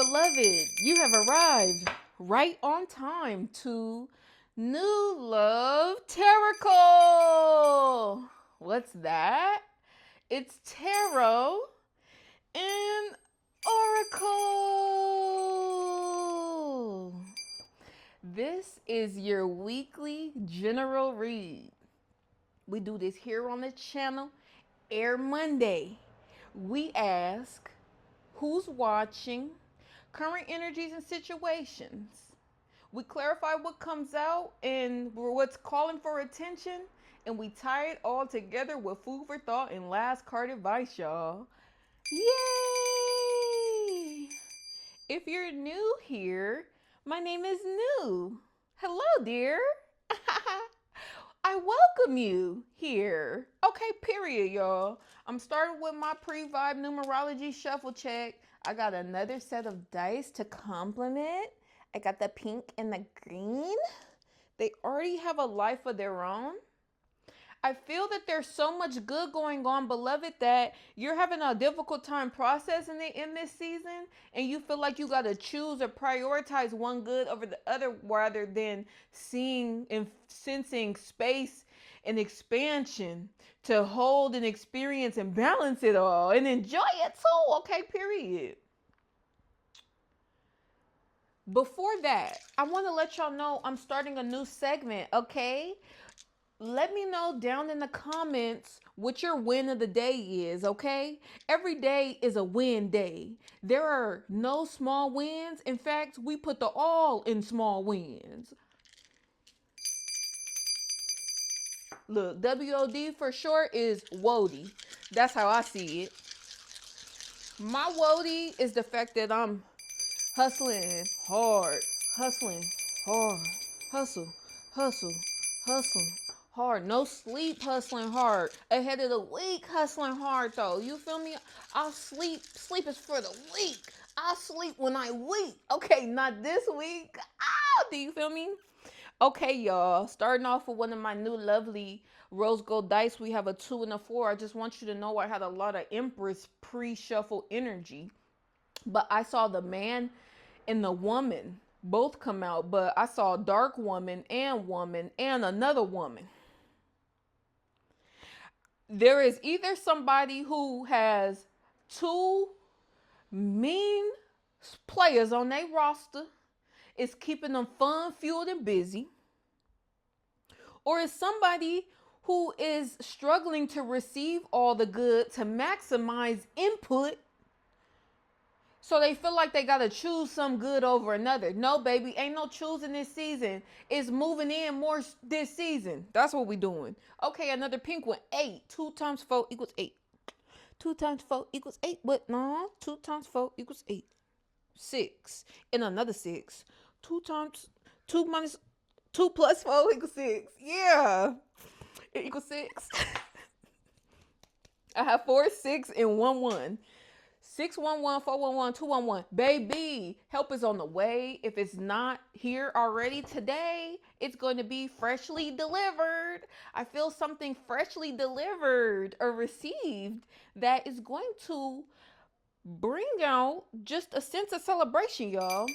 beloved, you have arrived right on time to New Love Tarot. What's that? It's tarot and oracle. This is your weekly general read. We do this here on the channel every Monday. We ask who's watching, current energies and situations. We clarify what comes out and what's calling for attention, and we tie it all together with food for thought and last card advice, y'all. Yay! If you're new here, my name is New. Hello, dear. I welcome you here. Okay, period, y'all. I'm starting with my pre-vibe numerology shuffle check. I got another set of dice to complement. I got the pink and the green. They already have a life of their own. I feel that there's so much good going on, beloved, that you're having a difficult time processing it in this season, and you feel like you got to choose or prioritize one good over the other rather than seeing and sensing space and expansion to hold and experience and balance it all and enjoy it too. Okay, period. Before that, I want to let y'all know I'm starting a new segment, okay? Let me know down in the comments what your win of the day is, okay? Every day is a win day. There are no small wins. In fact, we put the all in small wins. Look, WOD for short is WODY. That's how I see it. My WODY is the fact that I'm hustling hard, hustling hard, hustle, hustle, hustling hard. No sleep, hustling hard. Ahead of the week, hustling hard though. You feel me? I'll sleep. Sleep is for the week. I'll sleep when I weak. Okay, not this week. Do you feel me? Okay, y'all. Starting off with one of my new lovely rose gold dice. We have a 2 and a 4. I just want you to know I had a lot of Empress pre-shuffle energy. But I saw the man and the woman both come out. But I saw a dark woman and another woman. There is either somebody who has two mean players on their roster, is keeping them fun, fueled, and busy, or is somebody who is struggling to receive all the good to maximize input, so they feel like they got to choose some good over another. No, baby, ain't no choosing this season. It's moving in more this season. That's what we doing. Okay, another pink one. 8. 2 times 4 equals 8. 2 times 4 equals 8. But no, 2 times 4 equals 8. 6. And another 6. 2 times 2 minus 2 plus 4 equals 6. Yeah. It equals 6. I have 4, 6, and 1, 1. 611, 411, 211. Baby, help is on the way. If it's not here already today, it's going to be freshly delivered. I feel something freshly delivered or received that is going to bring out just a sense of celebration, y'all.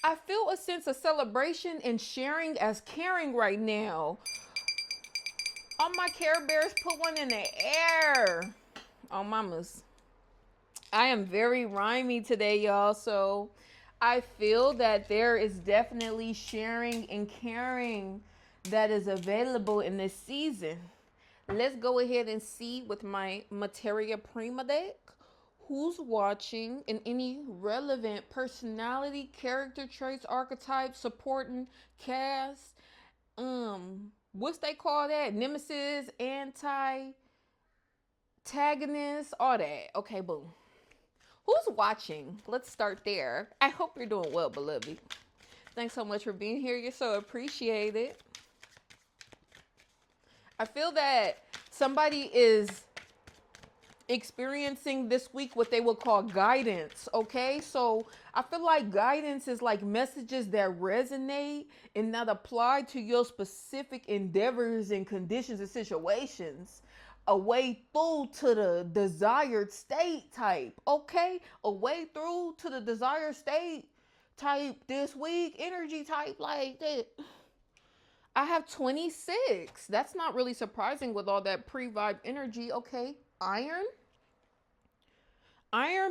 I feel a sense of celebration and sharing as caring right now. All my Care Bears, put one in the air. Oh, mamas. I am very rhymey today, y'all, so I feel that there is definitely sharing and caring that is available in this season. Let's go ahead and see with my Materia Prima deck who's watching and any relevant personality, character traits, archetypes, supporting cast, what's they call that? Nemesis, antagonist, all that. Okay, boom. Who's watching? Let's start there. I hope you're doing well, beloved. Thanks so much for being here. You're so appreciated. I feel that somebody is experiencing this week what they would call guidance, okay? So I feel like guidance is like messages that resonate and that apply to your specific endeavors and conditions and situations. a way through to the desired state type. Okay, a way through to the desired state type this week, energy type like that. I have 26. That's not really surprising with all that pre-vibe energy. Okay, Iron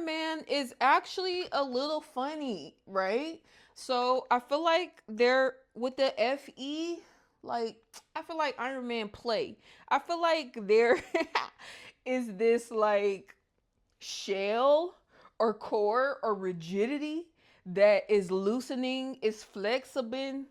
Man is actually a little funny, right? So I feel like they're with the FE, like I feel like Iron Man play. I feel like there is this like shell or core or rigidity that is loosening, is flexible.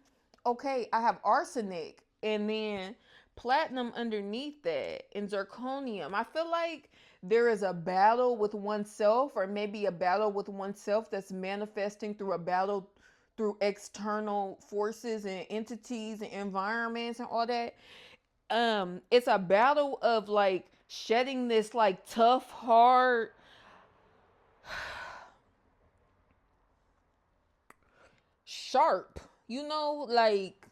Okay, I have arsenic and then platinum underneath that and zirconium. I feel like there is a battle with oneself, or maybe a battle with oneself that's manifesting through a battle through external forces and entities and environments and all that. It's a battle of like shedding this like tough, hard, sharp, like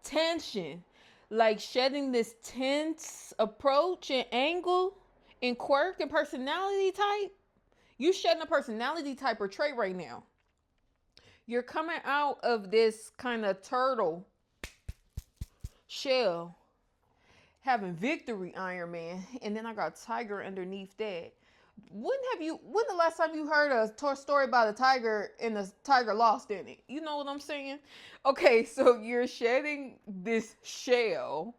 tension, like shedding this tense approach and angle and quirk and personality type. You shedding a personality type or trait right now. You're coming out of this kind of turtle shell, having victory, Iron Man, and then I got tiger underneath that. When the last time you heard a story about a tiger and the tiger lost in it? You know what I'm saying? Okay, so you're shedding this shell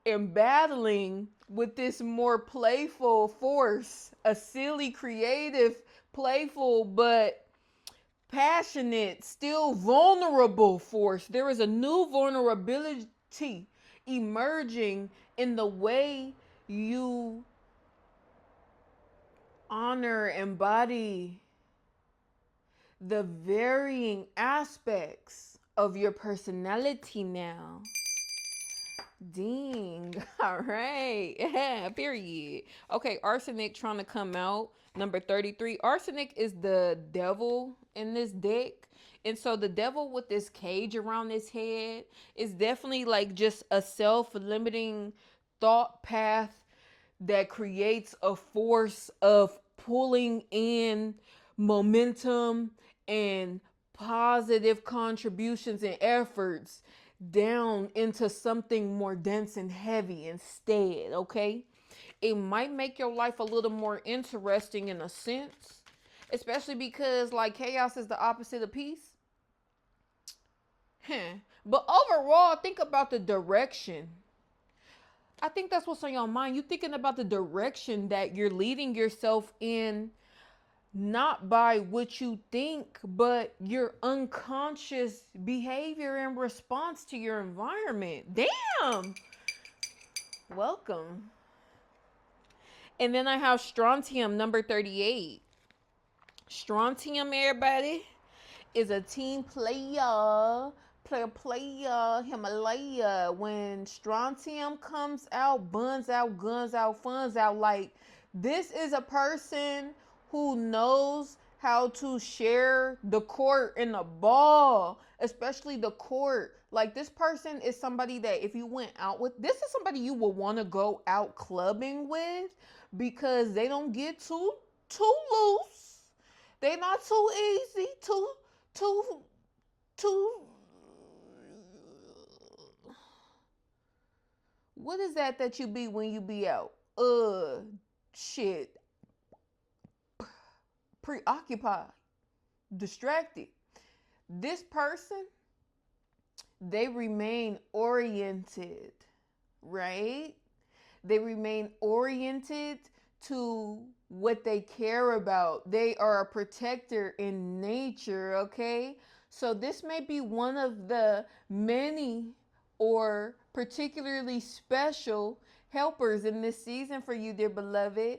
and battling with this more playful force, a silly, creative, playful, but passionate, still vulnerable force. There is a new vulnerability emerging in the way you honor, embody the varying aspects of your personality now. Ding. All right. Yeah, period. Okay, arsenic trying to come out. Number 33. Arsenic is the devil in this deck. And so the devil with this cage around his head is definitely like just a self-limiting thought path that creates a force of pulling in momentum and positive contributions and efforts down into something more dense and heavy instead, okay? It might make your life a little more interesting in a sense, especially because like chaos is the opposite of peace. But overall, think about the direction. I think that's what's on your mind. You thinking about the direction that you're leading yourself in, not by what you think, but your unconscious behavior in response to your environment. Damn. Welcome. And then I have strontium, number 38. Strontium, everybody, is a team player. Player, Himalaya. When strontium comes out, buns out, guns out, funds out. Like, this is a person who knows how to share the court and the ball, especially the court. Like, this person is somebody that if you went out with, this is somebody you will want to go out clubbing with, because they don't get too loose. They not too easy, too what is that you be when you be out? Shit. Preoccupied, distracted. This person, they remain oriented, right? They remain oriented to what they care about. They are a protector in nature, okay? So this may be one of the many or particularly special helpers in this season for you, dear beloved.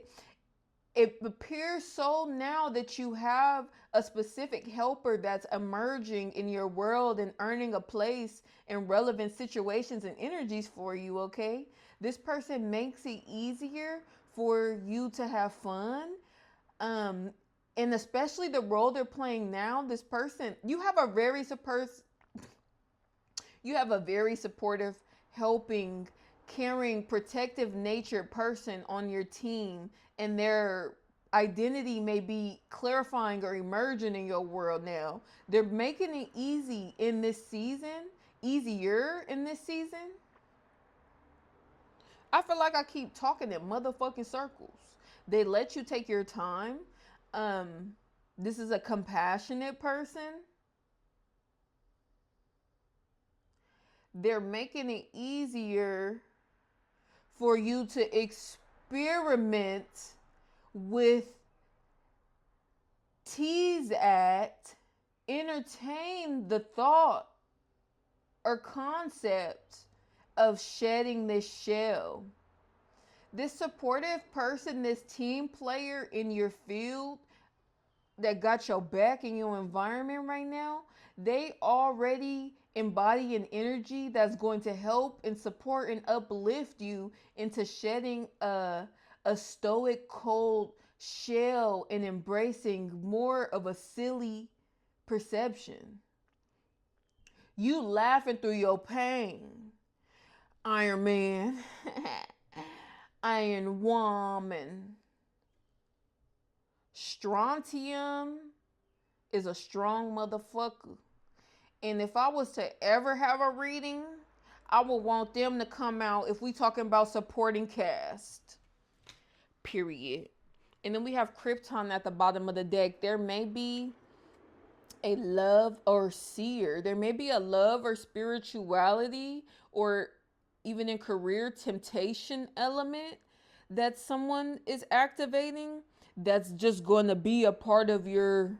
It appears so now that you have a specific helper that's emerging in your world and earning a place in relevant situations and energies for you, okay? This person makes it easier for you to have fun. And especially the role they're playing now, this person, you have a very supportive helping caring, protective natured person on your team, and their identity may be clarifying or emerging in your world now. They're making it easy in this season, easier in this season. I feel like I keep talking in motherfucking circles. They let you take your time. Um, this is a compassionate person. They're making it easier for you to experiment with, tease at, entertain the thought or concept of shedding this shell. This supportive person, this team player in your field that got your back in your environment right now, they already embody an energy that's going to help and support and uplift you into shedding a stoic, cold shell and embracing more of a silly perception. You laughing through your pain, Iron Man, Iron Woman. Strontium is a strong motherfucker. And if I was to ever have a reading, I would want them to come out if we talking about supporting cast. Period. And then we have Krypton at the bottom of the deck. There may be a love or seer. There may be a love or spirituality or even in career temptation element that someone is activating that's just going to be a part of your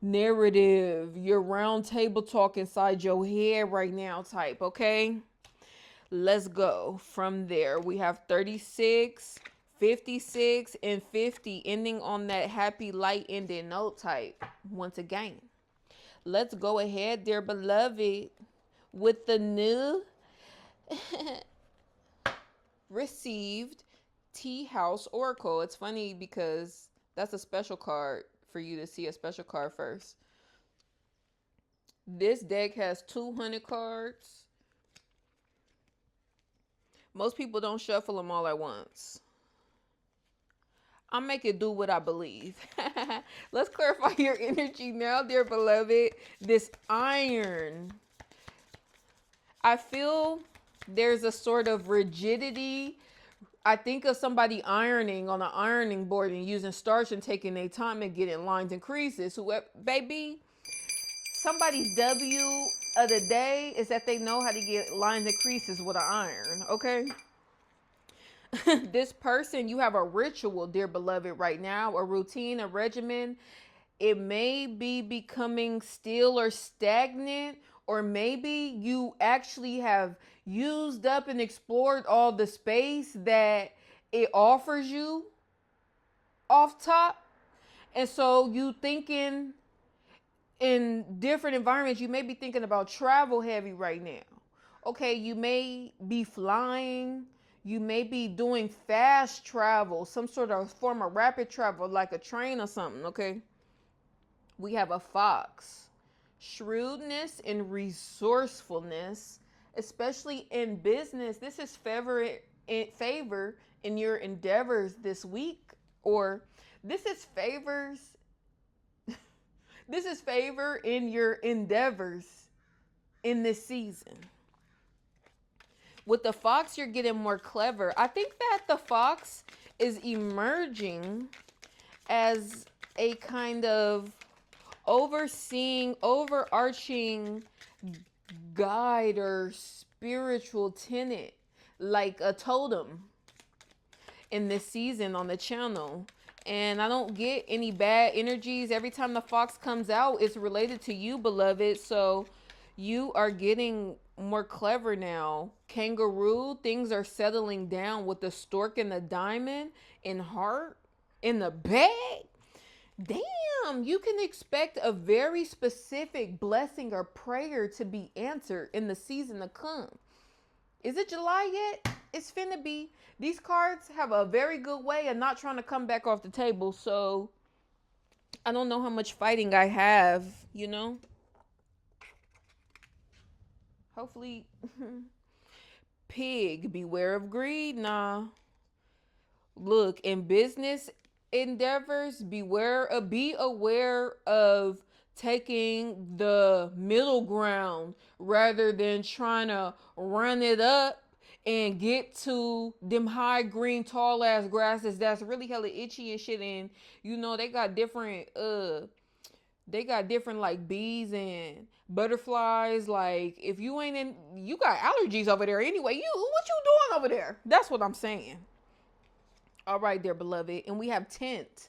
narrative, your round table talk inside your head right now type, okay? Let's go from there. We have 36, 56, and 50 ending on that happy light ending note type once again. Let's go ahead, dear beloved, with the new received Tea House Oracle. It's funny because that's a special card for you to see a special card first. This deck has 200 cards. Most people don't shuffle them all at once. I'll make it do what I believe. Let's clarify your energy now, dear beloved. This iron. I feel there's a sort of rigidity. I think of somebody ironing on an ironing board and using starch and taking their time and getting lines and creases. Whoever, baby, somebody's W of the day is that they know how to get lines and creases with an iron, okay? This person, you have a ritual, dear beloved, right now, a routine, a regimen. It may be becoming still or stagnant, or maybe you actually have used up and explored all the space that it offers you off top. And so you thinking in different environments, you may be thinking about travel heavy right now. Okay, you may be flying. You may be doing fast travel, some sort of form of rapid travel, like a train or something, okay? We have a fox. Shrewdness and resourcefulness, especially in business. This is favor in your endeavors this week, or this is favors. This is favor in your endeavors in this season. With the fox, you're getting more clever. I think that the fox is emerging as a kind of overseeing, overarching guide or spiritual tenet, like a totem in this season on the channel. And I don't get any bad energies. Every time the fox comes out, it's related to you, beloved. So you are getting more clever now. Kangaroo, things are settling down with the stork and the diamond and heart in the bag. Damn, you can expect a very specific blessing or prayer to be answered in the season to come. Is it July yet? It's finna be. These cards have a very good way of not trying to come back off the table. So I don't know how much fighting I have, you know? Hopefully Pig, beware of greed. Nah. Look, in business endeavors, be aware of taking the middle ground rather than trying to run it up and get to them high green tall ass grasses that's really hella itchy and shit. And they got different like bees and butterflies. Like if you ain't in, you got allergies over there anyway. What you doing over there? That's what I'm saying. All right, dear beloved. And we have tent,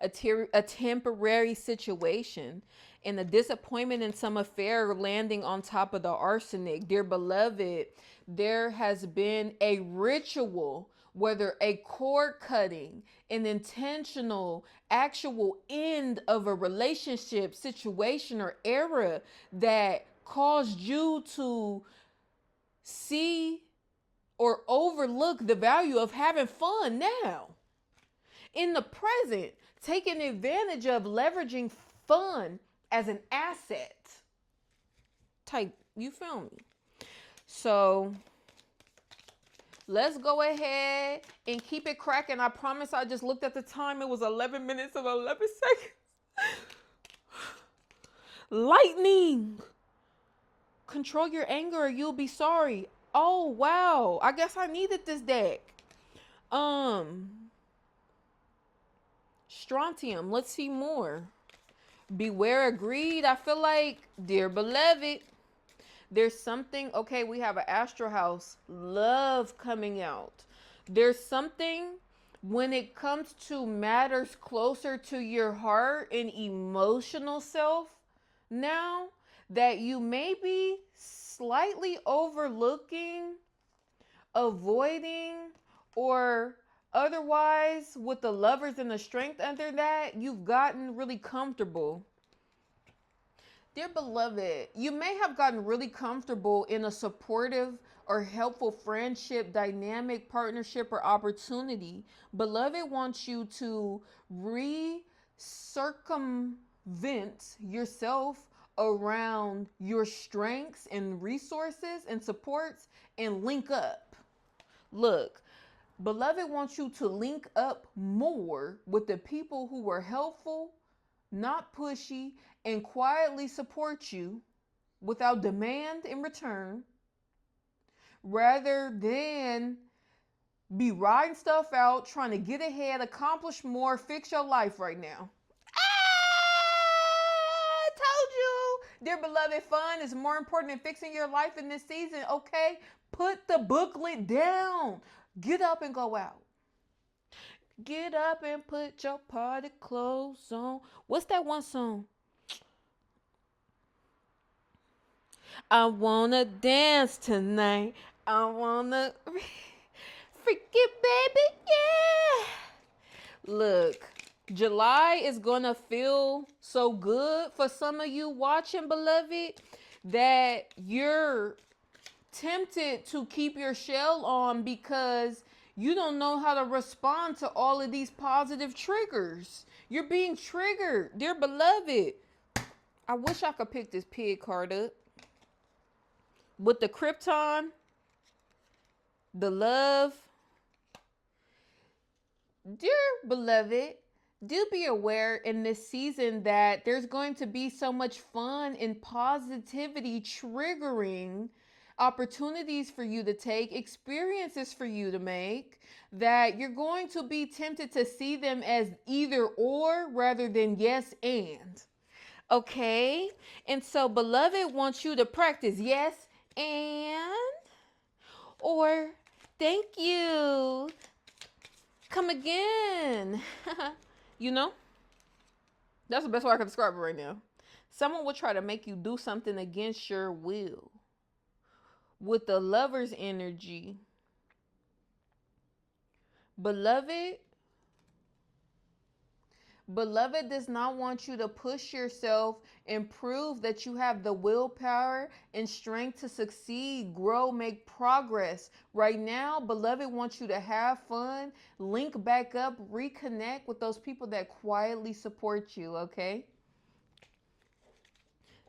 a temporary situation, and a disappointment in some affair landing on top of the arsenic. Dear beloved, there has been a ritual, whether a cord cutting, an intentional, actual end of a relationship, situation, or era that caused you to see or overlook the value of having fun now. In the present, taking advantage of leveraging fun as an asset. Type, you feel me? So let's go ahead and keep it cracking. I promise I just looked at the time. It was 11 minutes and 11 seconds. Lightning. Control your anger or you'll be sorry. Oh, wow. I guess I needed this deck. Strontium. Let's see more. Beware of greed. I feel like, dear beloved, there's something. Okay, we have an Astro House. Love coming out. There's something when it comes to matters closer to your heart and emotional self now that you may be slightly overlooking, avoiding, or otherwise with the lovers and the strength under that, you've gotten really comfortable. Dear beloved, you may have gotten really comfortable in a supportive or helpful friendship, dynamic partnership, or opportunity. Beloved wants you to circumvent yourself around your strengths and resources and supports and link up. Look, beloved wants you to link up more with the people who are helpful, not pushy, and quietly support you without demand in return, rather than be riding stuff out, trying to get ahead, accomplish more, fix your life right now. I told you, dear beloved, fun is more important than fixing your life in this season, okay? Put the booklet down. Get up and go out. Get up and put your party clothes on. What's that one song? I wanna dance tonight. I wanna freak it, baby, yeah. Look, July is gonna feel so good for some of you watching, beloved, that you're tempted to keep your shell on because you don't know how to respond to all of these positive triggers. You're being triggered, dear beloved. I wish I could pick this pig card up. With the Krypton, the love. Dear beloved, do be aware in this season that there's going to be so much fun and positivity triggering opportunities for you to take, experiences for you to make, that you're going to be tempted to see them as either or rather than yes and. Okay? And so beloved wants you to practice yes and, or thank you, come again. You know, that's the best way I can describe it right now. Someone will try to make you do something against your will. With the lover's energy, beloved does not want you to push yourself and prove that you have the willpower and strength to succeed, grow, make progress. Right now, beloved wants you to have fun, link back up, reconnect with those people that quietly support you, okay?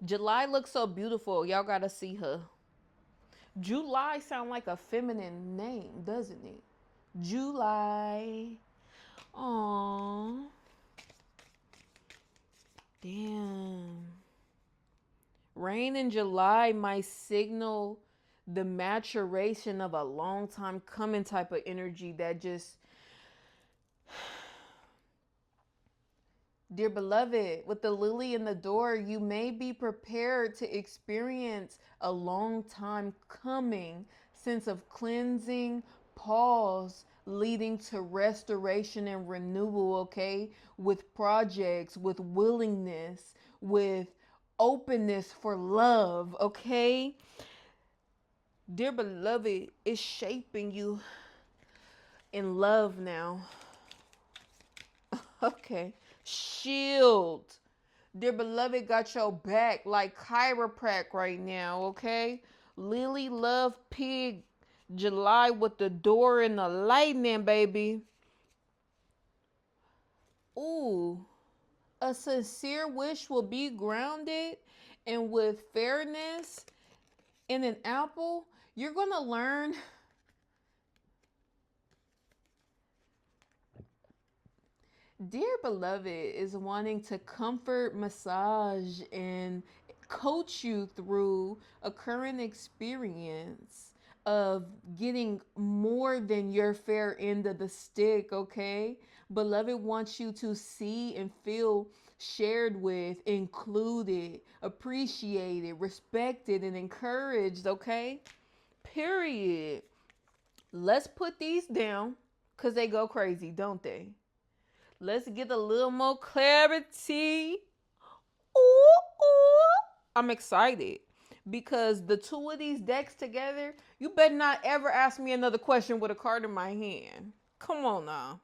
July looks so beautiful. Y'all gotta see her. July sound like a feminine name, doesn't it? July. Aww. Damn. Rain in July might signal the maturation of a long time coming type of energy that just, dear beloved, with the lily in the door, you may be prepared to experience a long time coming sense of cleansing, pause, leading to restoration and renewal, okay? With projects, with willingness, with openness for love, okay? Dear beloved, it's shaping you in love now. Okay. Shield. Dear beloved got your back like chiropract right now, okay? Lily Love Pig July with the door and the lightning, baby. Ooh. A sincere wish will be grounded and with fairness in an apple. You're going to learn. Dear beloved is wanting to comfort, massage, and coach you through a current experience of getting more than your fair end of the stick, okay? Beloved wants you to see and feel shared with, included, appreciated, respected, and encouraged, okay? Period. Let's put these down because they go crazy, don't they? Let's get a little more clarity. Ooh, ooh. I'm excited because the two of these decks together, you better not ever ask me another question with a card in my hand. Come on now.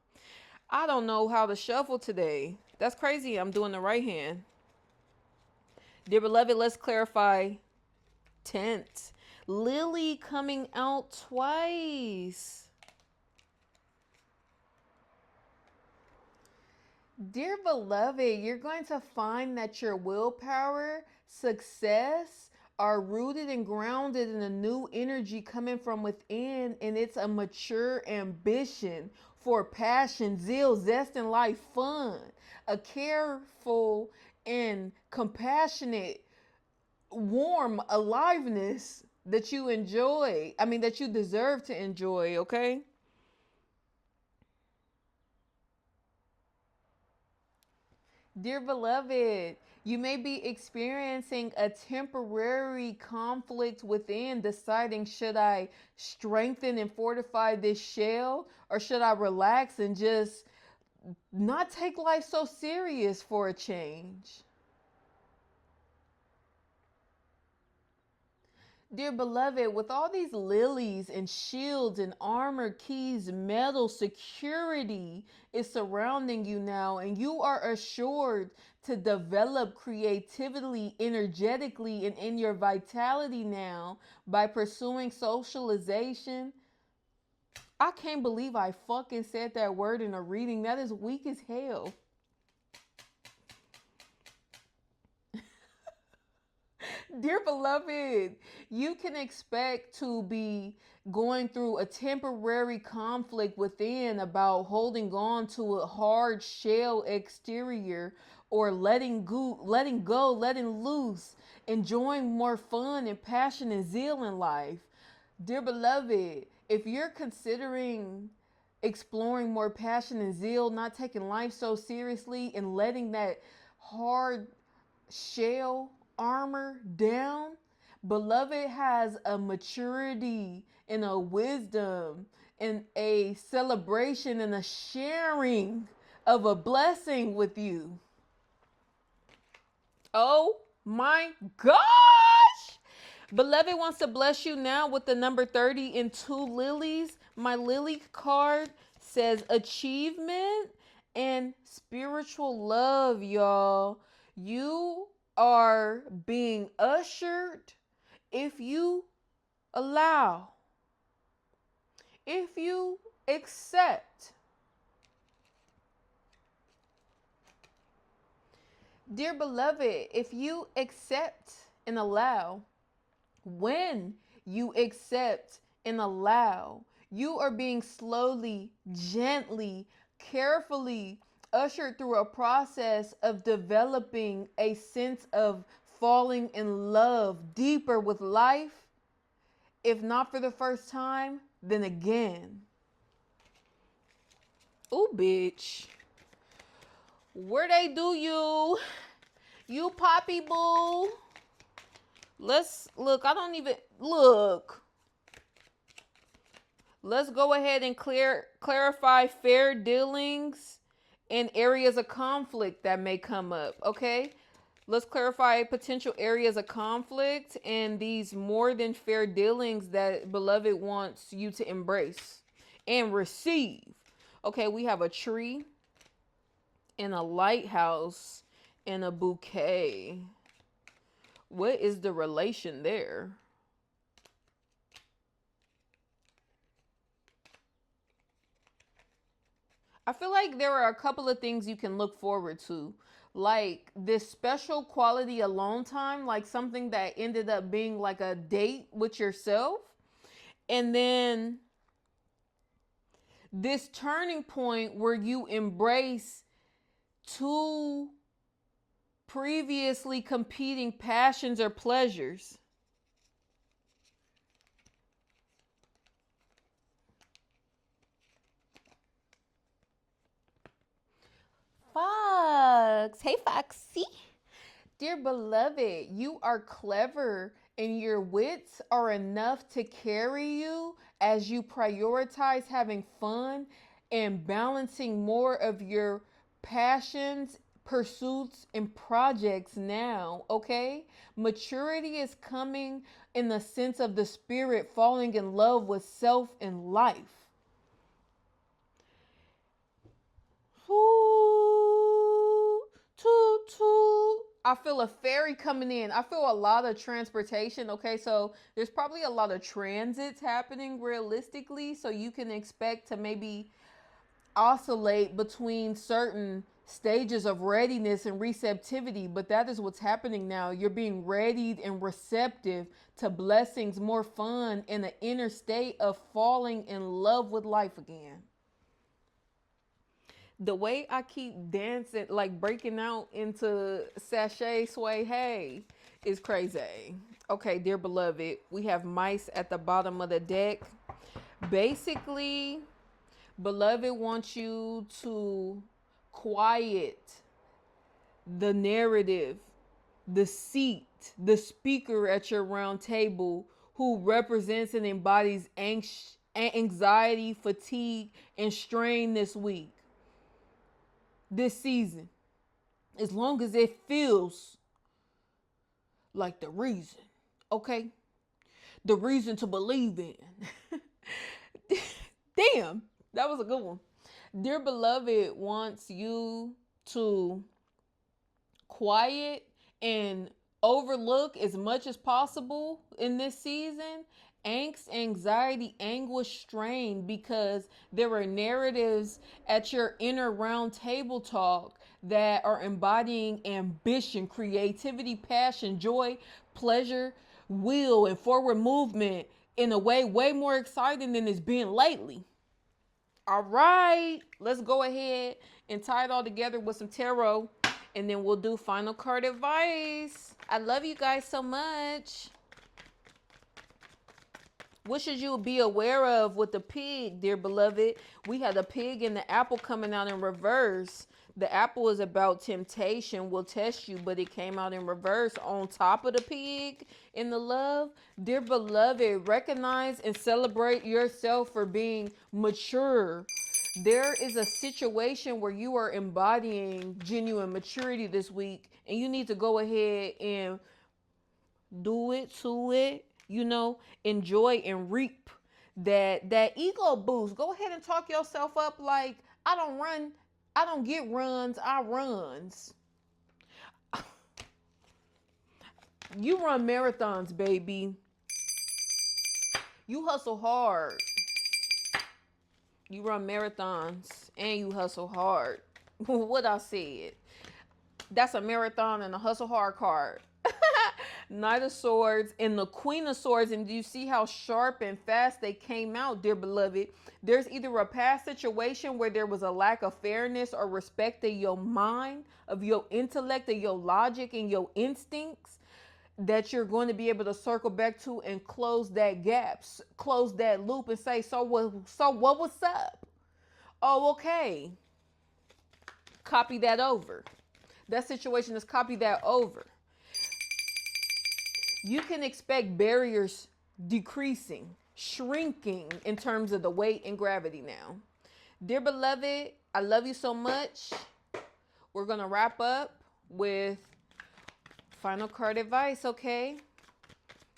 I don't know how to shuffle today. That's crazy. I'm doing the right hand. Dear beloved, let's clarify tent. Lily coming out twice. Dear beloved, you're going to find that your willpower, success are rooted and grounded in a new energy coming from within, and it's a mature ambition for passion, zeal, zest in life, fun, a careful and compassionate, warm aliveness that you enjoy. I mean, that you deserve to enjoy, okay? Dear beloved, you may be experiencing a temporary conflict within, deciding should I strengthen and fortify this shell or should I relax and just not take life so serious for a change? Dear beloved, with all these lilies and shields and armor, keys, metal, security is surrounding you now, and you are assured to develop creatively, energetically, and in your vitality now by pursuing socialization. I can't believe I fucking said that word in a reading. That is weak as hell. Dear beloved, you can expect to be going through a temporary conflict within about holding on to a hard shell exterior or letting loose, enjoying more fun and passion and zeal in life. Dear beloved, if you're considering exploring more passion and zeal, not taking life so seriously and letting that hard shell armor down, beloved has a maturity and a wisdom and a celebration and a sharing of a blessing with you. Oh my gosh! Beloved wants to bless you now with the number 30 and two lilies. My lily card says achievement and spiritual love, y'all. You are being ushered if you allow, if you accept. Dear beloved, if you accept and allow, when You accept and allow. You are being slowly, gently, carefully ushered through a process of developing a sense of falling in love deeper with life. If not for the first time, then again. Ooh, bitch. Where they do you? You poppy boo. Let's look. I don't even look. Let's go ahead and clarify fair dealings and areas of conflict that may come up. Okay. Let's clarify potential areas of conflict and these more than fair dealings that beloved wants you to embrace and receive. Okay, we have a tree and a lighthouse and a bouquet. What is the relation there? I feel like there are a couple of things you can look forward to. Like this special quality alone time, like something that ended up being like a date with yourself. And then this turning point where you embrace two previously competing passions or pleasures. Fox. Hey, Foxy. Dear beloved, you are clever and your wits are enough to carry you as you prioritize having fun and balancing more of your passions, pursuits, and projects now, okay? Maturity is coming in the sense of the spirit falling in love with self and life. Toot, toot, toot. I feel a ferry coming in. I feel a lot of transportation. Okay, so there's probably a lot of transits happening realistically. So you can expect to maybe oscillate between certain stages of readiness and receptivity. But that is what's happening now. You're being readied and receptive to blessings, more fun, in an inner state of falling in love with life again. The way I keep dancing, like breaking out into sachet sway, hey, is crazy. Okay, dear beloved, we have mice at the bottom of the deck. Basically, beloved wants you to quiet the narrative, the seat, the speaker at your round table who represents and embodies anxiety, fatigue, and strain this week, this season, as long as it feels like the reason, okay? The reason to believe in. Damn, that was a good one. Dear beloved wants you to quiet and overlook as much as possible in this season angst, anxiety, anguish, strain, because there are narratives at your inner round table talk that are embodying ambition, creativity, passion, joy, pleasure, will, and forward movement in a way way more exciting than it's been lately. All right, let's go ahead and tie it all together with some tarot, and then we'll do final card advice. I love you guys so much. What should you be aware of with the pig, dear beloved? We had a pig and the apple coming out in reverse. The apple is about temptation, will test you, but it came out in reverse on top of the pig in the love. Dear beloved, recognize and celebrate yourself for being mature. There is a situation where you are embodying genuine maturity this week, and you need to go ahead and do it, to it, enjoy and reap that ego boost. Go ahead and talk yourself up like, I don't get runs, I runs. You run marathons, baby. You hustle hard. You run marathons and you hustle hard. What I said. That's a marathon and a hustle hard card. Knight of Swords and the Queen of Swords. And do you see how sharp and fast they came out, dear beloved? There's either a past situation where there was a lack of fairness or respect of your mind, of your intellect, of your logic, and your instincts, that you're going to be able to circle back to and close that gap, close that loop, and say, so what was up? Oh, okay. Copy that over. That situation is copy that over. You can expect barriers decreasing, shrinking in terms of the weight and gravity now. Dear beloved, I love you so much. We're going to wrap up with final card advice, okay?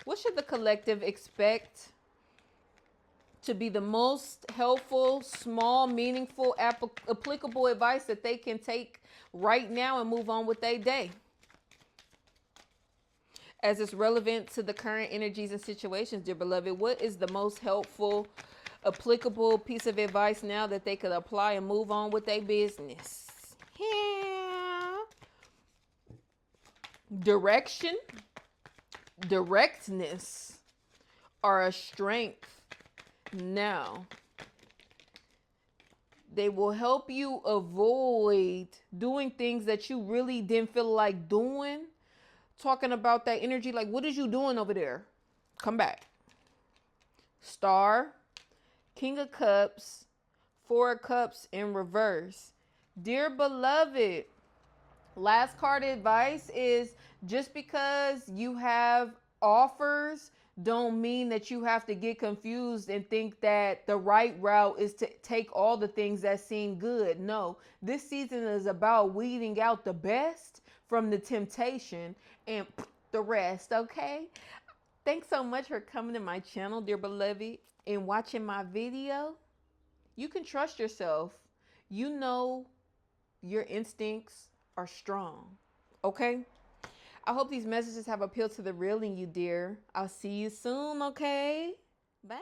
What should the collective expect to be the most helpful, small, meaningful, applicable advice that they can take right now and move on with their day, as it's relevant to the current energies and situations, dear beloved? What is the most helpful, applicable piece of advice now that they could apply and move on with their business? Yeah. Direction, directness are a strength now. They will help you avoid doing things that you really didn't feel like doing. Talking about that energy, like, what is you doing over there? Come back. Star, King of Cups, Four of Cups in reverse. Dear beloved, last card advice is, just because you have offers don't mean that you have to get confused and think that the right route is to take all the things that seem good. No, this season is about weeding out the best from the temptation and the rest, okay? Thanks so much for coming to my channel, dear beloved, and watching my video. You can trust yourself. You know your instincts are strong, okay? I hope these messages have appealed to the real in you, dear. I'll see you soon, okay? Bye.